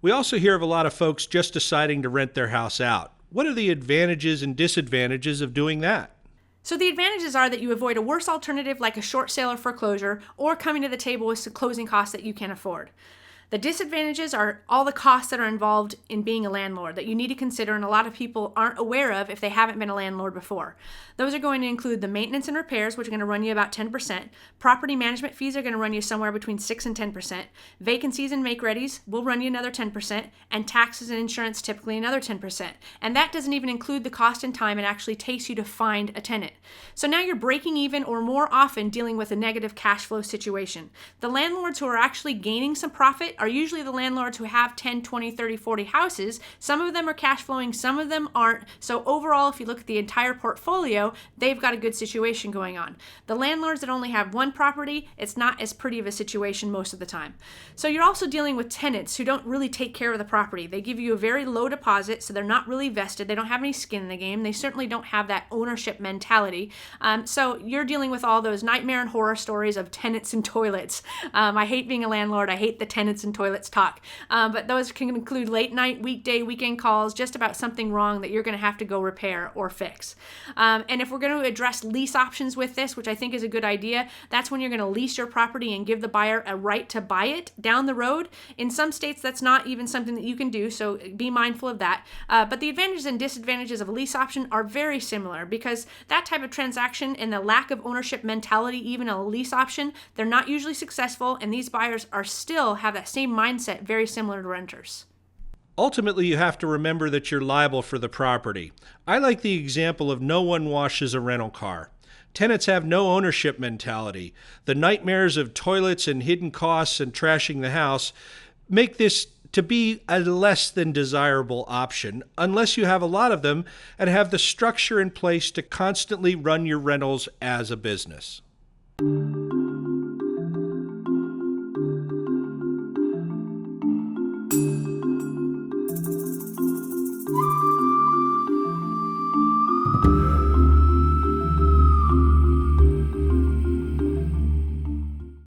We also hear of a lot of folks just deciding to rent their house out. What are the advantages and disadvantages of doing that? So the advantages are that you avoid a worse alternative like a short sale or foreclosure, or coming to the table with some closing costs that you can't afford. The disadvantages are all the costs that are involved in being a landlord that you need to consider, and a lot of people aren't aware of if they haven't been a landlord before. Those are going to include the maintenance and repairs, which are going to run you about 10%. Property management fees are going to run you somewhere between 6 and 10%. Vacancies and make-readies will run you another 10%, and taxes and insurance typically another 10%. And that doesn't even include the cost and time it actually takes you to find a tenant. So now you're breaking even or more often dealing with a negative cash flow situation. The landlords who are actually gaining some profit are usually the landlords who have 10, 20, 30, 40 houses. Some of them are cash flowing, some of them aren't. So overall, if you look at the entire portfolio, they've got a good situation going on. The landlords that only have one property, it's not as pretty of a situation most of the time. So you're also dealing with tenants who don't really take care of the property. They give you a very low deposit, so they're not really vested. They don't have any skin in the game. They certainly don't have that ownership mentality. So you're dealing with all those nightmare and horror stories of tenants and toilets. I hate being a landlord. I hate the tenants and toilets talk. But those can include late night, weekday, weekend calls, just about something wrong that you're going to have to go repair or fix. And if we're going to address lease options with this, which I think is a good idea, that's when you're going to lease your property and give the buyer a right to buy it down the road. In some states, that's not even something that you can do, so be mindful of that. But the advantages and disadvantages of a lease option are very similar, because that type of transaction and the lack of ownership mentality, even a lease option, they're not usually successful, and these buyers are still have that same mindset very similar to renters. Ultimately, you have to remember that you're liable for the property. I like the example of no one washes a rental car. Tenants have no ownership mentality. The nightmares of toilets and hidden costs and trashing the house make this to be a less than desirable option unless you have a lot of them and have the structure in place to constantly run your rentals as a business.